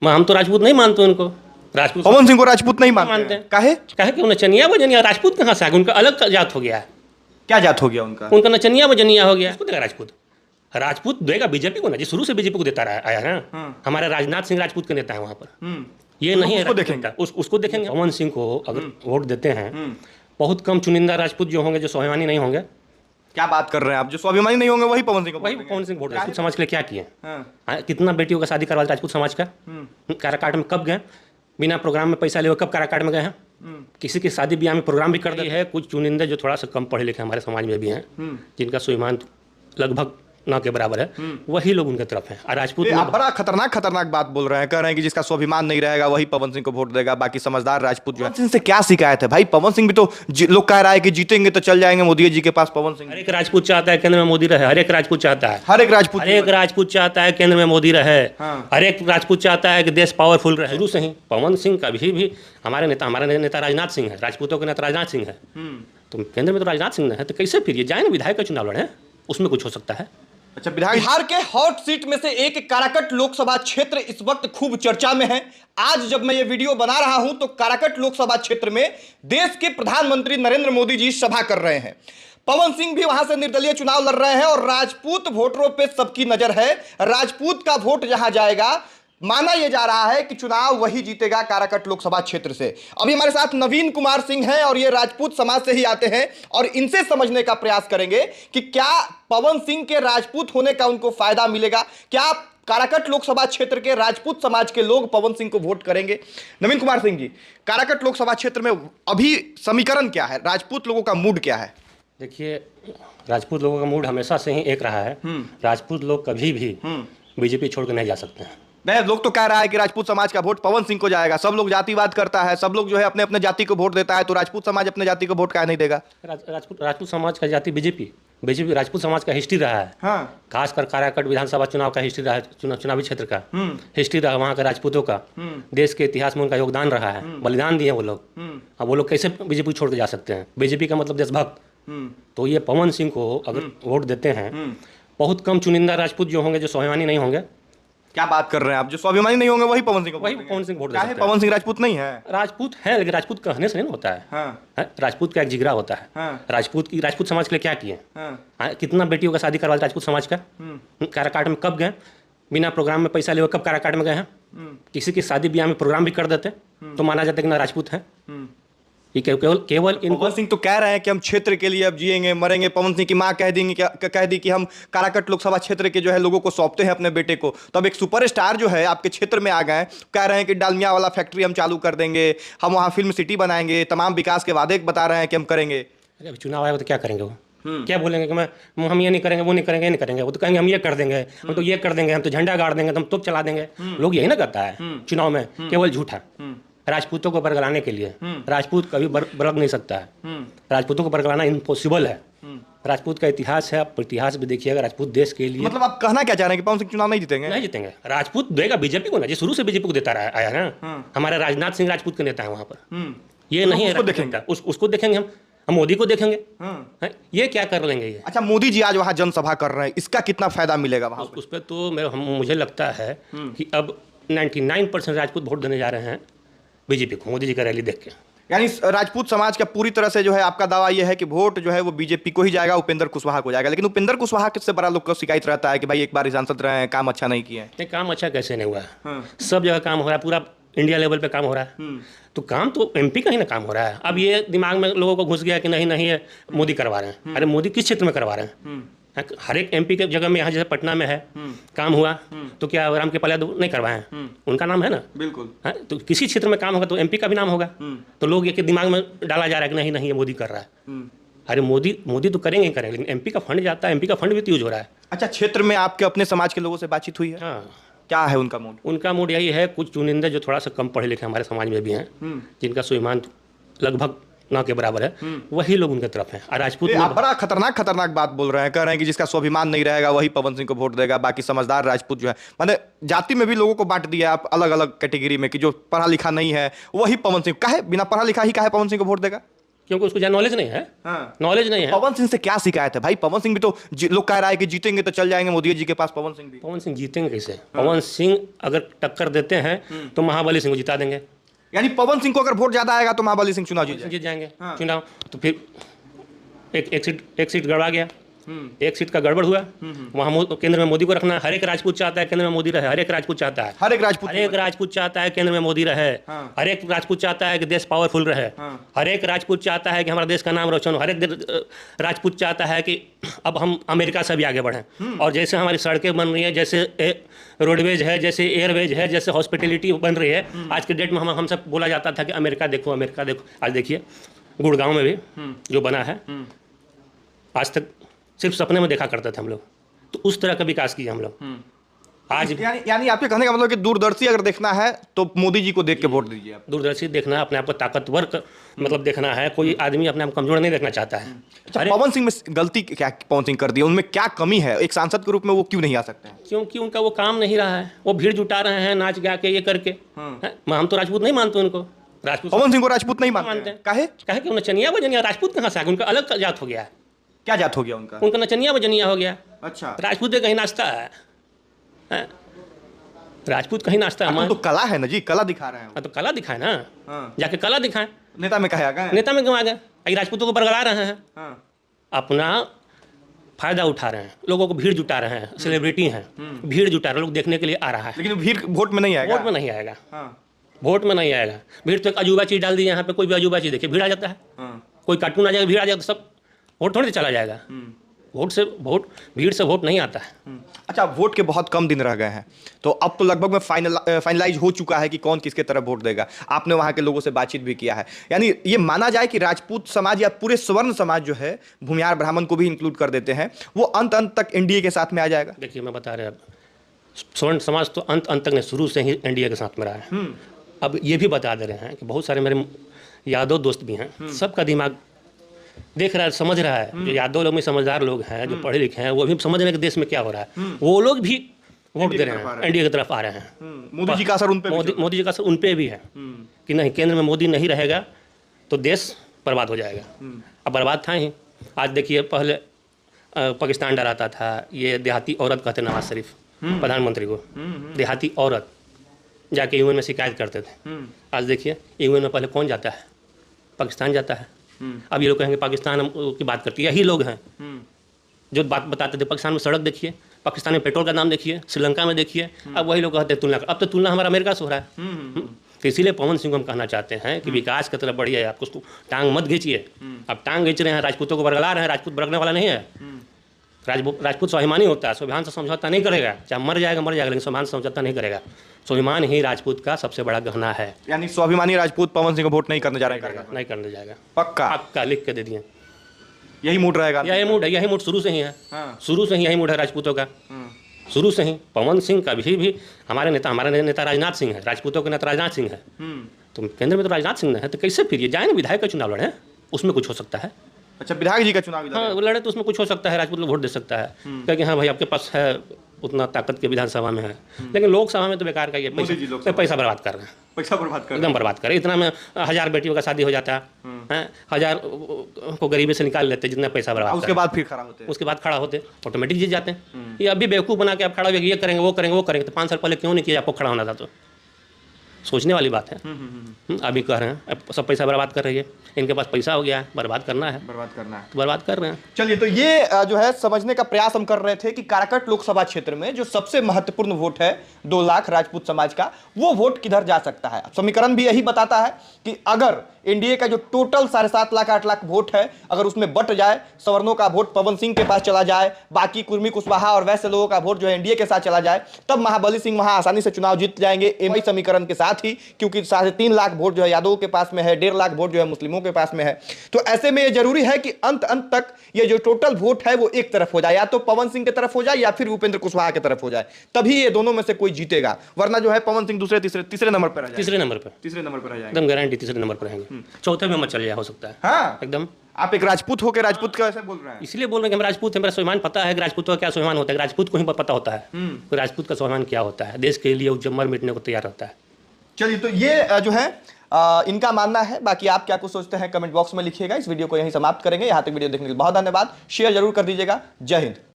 हम तो राजपूत नहीं मानते उनको। राजपूत पवन सिंह को राजपूत नहीं मानते हैं। काहे? कहे कि नचनिया बजनिया राजपूत कहाँ से आ गया? उनका अलग जात हो गया है। क्या जात हो गया उनका? उनका नचनिया बजनिया हो गया। देगा राजपूत? राजपूत देगा बीजेपी को ना, जी शुरू से बीजेपी को देता रहा आया है ना। हमारे राजनाथ सिंह राजपूत के नेता है वहाँ पर। ये नहीं है, उसको देखेंगे। उसको देखेंगे। पवन सिंह को अगर वोट देते हैं, बहुत कम चुनिंदा राजपूत जो होंगे, जो स्वाभिमानी नहीं होंगे। क्या बात कर रहे हैं आप? जो स्वाभिमानी नहीं होंगे वही पवन सिंह को वही वोट देंगे। पवन सिंह वोट राजपूत समाज के लिए क्या किए? हाँ। कितना बेटियों का शादी करवा राजपूत समाज का? काराकाट में कब गए? बिना प्रोग्राम में पैसा ले कब काराकाट में गए हैं? किसी की शादी ब्याह में प्रोग्राम भी कर दी है। कुछ चुनिंदे जो थोड़ा सा कम पढ़े लिखे हमारे समाज में भी हैं, जिनका स्वाभिमान लगभग ना के बराबर है, वही लोग उनके तरफ हैं। और राजपूत आप बड़ा खतरनाक बात बोल रहे हैं। कह रहे हैं कि जिसका स्वाभिमान नहीं रहेगा वही पवन सिंह को वोट देगा, बाकी समझदार राजपूत जो है। पवन सिंह से क्या शिकायत है भाई? पवन सिंह भी तो लोग कह रहा है कि जीतेंगे तो चल जाएंगे मोदी जी के पास। पवन सिंह हर एक राजपूत चाहता है केंद्र में मोदी रहे। हर एक राजपूत चाहता है, हर एक राजपूत चाहता है केंद्र में मोदी रहे। हाँ। हर एक राजपूत चाहता है कि देश पावरफुल रहे। शुरू से ही पवन सिंह कभी भी हमारे नेता राजनाथ सिंह है, राजपूतों के नेता राजनाथ सिंह है। तो केंद्र में तो राजनाथ सिंह है, तो कैसे फिर ये जाए ना विधायक का चुनाव लड़े? उसमें कुछ हो सकता है। अच्छा, बिहार के हॉट सीट में से एक काराकट लोकसभा क्षेत्र इस वक्त खूब चर्चा में है। आज जब मैं ये वीडियो बना रहा हूं तो काराकट लोकसभा क्षेत्र में देश के प्रधानमंत्री नरेंद्र मोदी जी सभा कर रहे हैं। पवन सिंह भी वहां से निर्दलीय चुनाव लड़ रहे हैं और राजपूत वोटरों पे सबकी नजर है। राजपूत का वोट जहां जाएगा, माना यह जा रहा है कि चुनाव वही जीतेगा काराकट लोकसभा क्षेत्र से। अभी हमारे साथ नवीन कुमार सिंह हैं और ये राजपूत समाज से ही आते हैं और इनसे समझने का प्रयास करेंगे कि क्या पवन सिंह के राजपूत होने का उनको फायदा मिलेगा, क्या काराकट लोकसभा क्षेत्र के राजपूत समाज के लोग पवन सिंह को वोट करेंगे। नवीन कुमार सिंह जी, काराकट लोकसभा क्षेत्र में अभी समीकरण क्या है? राजपूत लोगों का मूड क्या है? देखिए, राजपूत लोगों का मूड हमेशा से ही एक रहा है। राजपूत लोग कभी भी बीजेपी छोड़ कर नहीं जा सकते हैं। नहीं, लोग तो कह रहा है कि राजपूत समाज का वोट पवन सिंह को जाएगा। सब लोग जातिवाद करता है, सब लोग जो है अपने अपने जाति को वोट देता है, तो राजपूत समाज अपने जाति को वोट काहे नहीं देगा? राजपूत समाज का जाति बीजेपी राजपूत समाज का हिस्ट्री रहा है। हाँ। खासकर काराकट विधानसभा चुनाव का हिस्ट्री रहा है, चुनावी क्षेत्र का हिस्ट्री रहा, वहाँ के राजपूतों का देश के इतिहास में उनका योगदान रहा है, बलिदान दिए वो लोग। अब वो लोग कैसे बीजेपी छोड़ के जा सकते हैं? बीजेपी का मतलब देशभक्त। तो ये पवन सिंह को अगर वोट देते हैं, बहुत कम चुनिंदा राजपूत जो होंगे, जो स्वाभिमानी नहीं होंगे। क्या बात कर रहे हैं आप? जो स्वाभिमानी नहीं होंगे वही पवन सिंह को वही वोट पवन सिंह वोट देंगे। दे सकते हैं। पवन सिंह राजपूत नहीं है? राजपूत है, लेकिन राजपूत कहने से नहीं होता है। हाँ। राजपूत का एक जिगरा होता है। हाँ। राजपूत समाज के लिए क्या किए? हाँ। कितना बेटियों का शादी करवा राजपूत समाज का? काराकाट में कब गए? बिना प्रोग्राम में पैसा ले कब काराकाट में गए हैं? किसी की शादी ब्याह में प्रोग्राम भी कर देते तो माना जाता कि ना राजपूत है। ये केवल इनको पवन सिंह तो कह रहे हैं कि हम क्षेत्र के लिए अब जिएंगे मरेंगे। पवन सिंह की मां कह दी कि हम काराकट लोकसभा क्षेत्र के जो है लोगों को सौंपते हैं अपने बेटे को। तो अब एक सुपरस्टार जो है आपके क्षेत्र में आ गए, कह रहे हैं कि डालमिया वाला फैक्ट्री हम चालू कर देंगे, हम वहाँ फिल्म सिटी बनाएंगे, तमाम विकास के वादे बता रहे हैं कि हम करेंगे। अरे चुनाव आएगा तो क्या करेंगे वो? क्या बोलेंगे कि हम ये नहीं करेंगे, वो नहीं करेंगे, ये नहीं करेंगे। वो तो कहेंगे हम ये कर देंगे, हम तो ये कर देंगे, हम तो झंडा गाड़ देंगे, हम तोप चला देंगे। लोग यही ना करता है चुनाव में, केवल झूठा। राजपूतों को बरगलाने के लिए राजपूत कभी बरग नहीं सकता है। राजपूतों को बरगलाना इम्पॉसिबल है। राजपूत का इतिहास है, आप इतिहास भी देखिएगा। राजपूत देश के लिए, मतलब आप कहना क्या चाह रहे हैं कि पवन सिंह चुनाव नहीं जीतेंगे? नहीं जीतेंगे। राजपूत देगा बीजेपी को ना, जी शुरू से बीजेपी को देता रहा आया है ना। हमारे राजनाथ सिंह राजपूत के नेता है वहाँ पर। ये नहीं है, उसको देखेंगे हम मोदी को देखेंगे। ये क्या कर लेंगे ये? अच्छा, मोदी जी आज वहाँ जनसभा कर रहे हैं, इसका कितना फायदा मिलेगा वहाँ? उस पर तो मुझे लगता है कि अब 99% राजपूत वोट देने जा रहे हैं बीजेपी को, मोदी जी का रैली देख के। यानी राजपूत समाज का पूरी तरह से जो है आपका दावा यह है कि वोट जो है वो बीजेपी को ही जाएगा, उपेंद्र कुशवाहा को जाएगा। लेकिन उपेंद्र कुशवाहा से बड़ा लोग को शिकायत रहता है कि भाई एक बार सांसद रहे हैं, काम अच्छा नहीं किए हैं। नहीं, काम अच्छा कैसे नहीं हुआ है? सब जगह काम हो रहा है, पूरा इंडिया लेवल पे काम हो रहा है। तो काम तो एमपी का ही ना काम हो रहा है। अब ये दिमाग में लोगों को घुस गया कि नहीं है मोदी करवा रहे हैं। अरे मोदी किस क्षेत्र में करवा रहे हैं? हर एक एमपी के जगह में, यहाँ जैसे पटना में है काम हुआ, तो क्या राम कृपाल यादव नहीं करवाए हैं? उनका नाम है ना। बिल्कुल। तो किसी क्षेत्र में काम होगा तो एमपी का भी नाम होगा। तो लोग ये दिमाग में डाला जा रहा है कि नहीं ये मोदी कर रहा है। अरे मोदी तो करेंगे ही करेंगे, लेकिन एमपी का फंड जाता है, एमपी का फंड भी तो यूज हो रहा है। अच्छा, क्षेत्र में आपके अपने समाज के लोगों से बातचीत हुई है? हाँ। क्या है उनका मूड? उनका मूड यही है, कुछ चुनिंदे जो थोड़ा सा कम पढ़े लिखे हमारे समाज में भी हैं, जिनका स्वाभिमान लगभग ना के बराबर है, वही लोग उनके तरफ हैं। और राजपूत आप बड़ा खतरनाक बात बोल रहे हैं। कह रहे हैं कि जिसका स्वाभिमान नहीं रहेगा वही पवन सिंह को वोट देगा, बाकी समझदार राजपूत जो है, माने जाति में भी लोगों को बांट दिया आप अलग अलग कैटेगरी में कि जो पढ़ा लिखा नहीं है वही पवन सिंह। काहे बिना पढ़ा लिखा ही काहे पवन सिंह को वोट देगा? क्योंकि उसको ज्यादा नॉलेज नहीं है। हाँ। नॉलेज नहीं है। पवन सिंह से क्या शिकायत है भाई? पवन सिंह भी तो लोग कह रहा है कि जीतेंगे तो चल जाएंगे मोदी जी के पास। पवन सिंह भी, पवन सिंह जीतेंगे कैसे? पवन सिंह अगर टक्कर देते हैं तो महाबली सिंह को जिता देंगे। यानी पवन सिंह को अगर वोट ज्यादा आएगा तो महाबली सिंह चुनाव जीत जाएंगे हाँ। चुनाव। तो फिर एक सीट गड़बड़ा गया, एक सीट का गड़बड़ हुआ। वहाँ केंद्र में मोदी को रखना, हर एक राजपूत चाहता है केंद्र में मोदी रहे, हर एक राजपूत चाहता है, हर एक राजपूत चाहता है केंद्र में मोदी रहे, हर एक राजपूत चाहता है कि देश पावरफुल रहे, हर एक राजपूत चाहता है कि हमारा देश का नाम रोशन हो, हर एक राजपूत चाहता है कि अब हम अमेरिका से भी आगे बढ़ें। और जैसे हमारी सड़कें बन रही है, जैसे रोडवेज है, जैसे एयरवेज है, जैसे हॉस्पिटलिटी बन रही है, आज के डेट में हम सब बोला जाता था कि अमेरिका देखो अमेरिका देखो। आज देखिए गुड़गांव में भी जो बना है, आज तक सिर्फ सपने में देखा करते थे हम लोग। तो उस तरह का विकास किया हम लोग आज। यानी आपके कहने का मतलब कि दूरदर्शी अगर देखना है तो मोदी जी को देख के वोट दीजिए आप। दूरदर्शी देखना है, अपने आप को ताकतवर मतलब देखना है। कोई आदमी अपने आप कमजोर नहीं देखना चाहता है। अच्छा, पवन सिंह में गलती क्या पवन सिंह कर दी? उनमें क्या कमी है? एक सांसद के रूप में वो क्यों नहीं आ सकते हैं? क्योंकि उनका वो काम नहीं रहा है। वो भीड़ जुटा रहे हैं नाच गा के, ये करके। हम तो राजपूत नहीं मानते उनको। राजपूत पवन सिंह को राजपूत नहीं मानते हैं। काहे कि नचनिया बजनिया राजपूत कहाँ से आ गए? उनका अलग जात हो गया है। क्या जात हो गया उनका? उनका नचनिया बजनिया हो गया। अच्छा, राजपूत कहीं नाचता है, राजपूत कहीं नाचता है। तो कला है ना जी, कला दिखा रहे हैं। तो कला दिखाए ना, जाके कला दिखाएं। नेता में कहा गया, नेता में क्यों आ गए? राजपूतों को बरगला रहे हैं, अपना फायदा उठा रहे हैं, लोगों को भीड़ जुटा रहे हैं। सेलिब्रिटी हैं, भीड़ जुटा रहे, लोग देखने के लिए आ रहा है। लेकिन भीड़ वोट में नहीं आएगा। वोट में नहीं आएगा। वोट में नहीं आएगा। भीड़ तो एक अजूबा चीज डाल दी यहाँ पे, कोई भी अजूबा चीज देखिए भीड़ आ जाता है। कोई कार्टून आ जाएगा, भीड़ आ जाएगा, सब वोट थोड़ी चला जाएगा। भीड़ से वोट नहीं आता है। अच्छा, वोट के बहुत कम दिन रह गए हैं, तो अब तो लगभग में फाइनलाइज हो चुका है कि कौन किसके तरफ वोट देगा। आपने वहाँ के लोगों से बातचीत भी किया है। यानी ये माना जाए कि राजपूत समाज या पूरे स्वर्ण समाज जो है, भूमिहार ब्राह्मण को भी इंक्लूड कर देते हैं, वो अंत तक एनडीए के साथ में आ जाएगा। देखिए मैं बता रहे, स्वर्ण समाज तो अंत तक नहीं, शुरू से ही एनडीए के साथ में रहा है। अब ये भी बता दे रहे हैं कि बहुत सारे मेरे यादव दोस्त भी हैं, सबका दिमाग देख रहा है, समझ रहा है। जो यादव लोग में समझदार लोग हैं, जो पढ़े लिखे हैं, वो भी समझ रहे हैं कि देश में क्या हो रहा है। वो लोग भी वोट दे रहे हैं, एनडीए की तरफ आ रहे हैं। मोदी जी का असर उन पे, मोदी जी का असर उन पे भी है कि नहीं, केंद्र में मोदी नहीं रहेगा तो देश बर्बाद हो जाएगा। अब बर्बाद था ही। आज देखिए, पहले पाकिस्तान डराता था, ये देहाती औरत कहते नवाज शरीफ प्रधानमंत्री को, देहाती औरत जाके यूएन में शिकायत करते थे। आज देखिए यूएन में पहले कौन जाता है? पाकिस्तान जाता है। अब ये लोग कहेंगे पाकिस्तान की बात करती है। यही लोग हैं जो बात बताते थे। पाकिस्तान में सड़क देखिए, पाकिस्तान में पेट्रोल का दाम देखिए, श्रीलंका में देखिए। अब वही लोग कहते हैं तुलना। अब तो तुलना हमारा अमेरिका से हो रहा है। तो इसीलिए पवन सिंह को हम कहना चाहते हैं कि विकास की तरफ बढ़िए, आपको उसको टांग मत खींचिए। अब टांग खींच रहे हैं, राजपूतों को बरगला रहे हैं। राजपूत बरगने वाला नहीं है। राजपूत स्वाभिमानी होता है, स्वाभिमान से समझौता नहीं करेगा। चाहे मर जाएगा, लेकिन स्वाभिमान से समझौता नहीं करेगा। स्वाभिमान ही राजपूत का सबसे बड़ा गहना है। यानी स्वाभिमानी राजपूत पवन सिंह को वोट नहीं करने जा रहे हैं? नहीं करने जाएगा, पक्का लिख के दे दिए। यही मूड रहेगा? यही मूड शुरू से ही है। शुरू से ही यही मूड है राजपूतों का, शुरू से ही। पवन सिंह का भी हमारे नेता राजनाथ सिंह है, राजपूतों के नेता राजनाथ सिंह है। तो केंद्र में तो राजनाथ सिंह है, तो कैसे फिर ये जाए ना विधायक का चुनाव लड़े, उसमें कुछ हो सकता है। अच्छा, विधायक जी का चुनाव हाँ वो लड़े तो उसमें कुछ हो सकता है। राजपूत लोग वोट दे सकता है, क्योंकि हाँ भाई आपके पास है, उतना ताकत के विधानसभा में है। लेकिन लोकसभा में तो बेकार का ये पैसा बर्बाद कर रहे हैं। एकदम बर्बाद कर रहे हैं। इतना में 1000 बेटियों का शादी हो जाता है, 1000 को गरीबी से निकाल लेते, जितना पैसा बर्बाद। उसके बाद फिर खड़ा होते, उसके बाद खड़ा होते, ऑटोमेटिक जीत जाते हैं। ये अभी बेवकूफ़ बना के आप खड़ा हो, ये करेंगे वो करेंगे। तो 5 साल पहले क्यों नहीं किया? आपको खड़ा होना था। तो सोचने वाली बात है। अभी कह रहे हैं सब पैसा बर्बाद कर रही है, इनके पास पैसा हो गया है, बर्बाद करना है तो बर्बाद कर रहे हैं। चलिए, तो ये जो है समझने का प्रयास हम कर रहे थे कि काराकट लोकसभा क्षेत्र में जो सबसे महत्वपूर्ण वोट है 2 लाख राजपूत समाज का, वो वोट किधर जा सकता है। समीकरण भी यही बताता है कि अगर एनडीए का जो टोटल 7.5 लाख 8 लाख वोट है, अगर उसमें बट जाए, सवर्णों का वोट पवन सिंह के पास चला जाए, बाकी कुर्मी कुशवाहा और वैसे लोगों का वोट जो है एनडीए के साथ चला जाए, तब महाबली सिंह वहां आसानी से चुनाव जीत जाएंगे एमआई समीकरण के साथ ही। क्योंकि 3.5 लाख वोट जो है यादवों के पास में है, 1.5 लाख वोट जो है मुस्लिमों के पास में है। तो ऐसे में ये जरूरी है कि अंत तक ये जो टोटल वोट है वो एक तरफ हो जाए, या तो पवन सिंह की तरफ हो जाए या फिर उपेंद्र कुशवाहा की तरफ हो जाए, तभी ये दोनों में से कोई जीतेगा। वरना जो है पवन सिंह दूसरे तीसरे नंबर पर रह जाएगा। तीसरे नंबर पर रह जाएगा, एकदम गारंटी तीसरे नंबर पर रहेंगे। चौथे में मत चल जाए, हो सकता है। हाँ एकदम। आप एक राजपूत होकर राजपूत का ऐसे बोल रहे हैं? इसलिए बोल रहे हैं कि हम राजपूत हैं, मेरा स्वाभिमान पता है कि राजपूतों का क्या स्वाभिमान होता है। राजपूत को ही पता होता है राजपूत का स्वाभिमान क्या होता है, देश के लिए वो जमर मिटने को तैयार होता है। चलिए, तो ये जो है इनका मानना है। बाकी आप क्या कुछ सोचते हैं कमेंट बॉक्स में लिखिएगा। इस वीडियो को यहीं समाप्त करेंगे। यहां तक वीडियो देखने के लिए बहुत धन्यवाद। शेयर जरूर कर दीजिएगा। जय हिंद।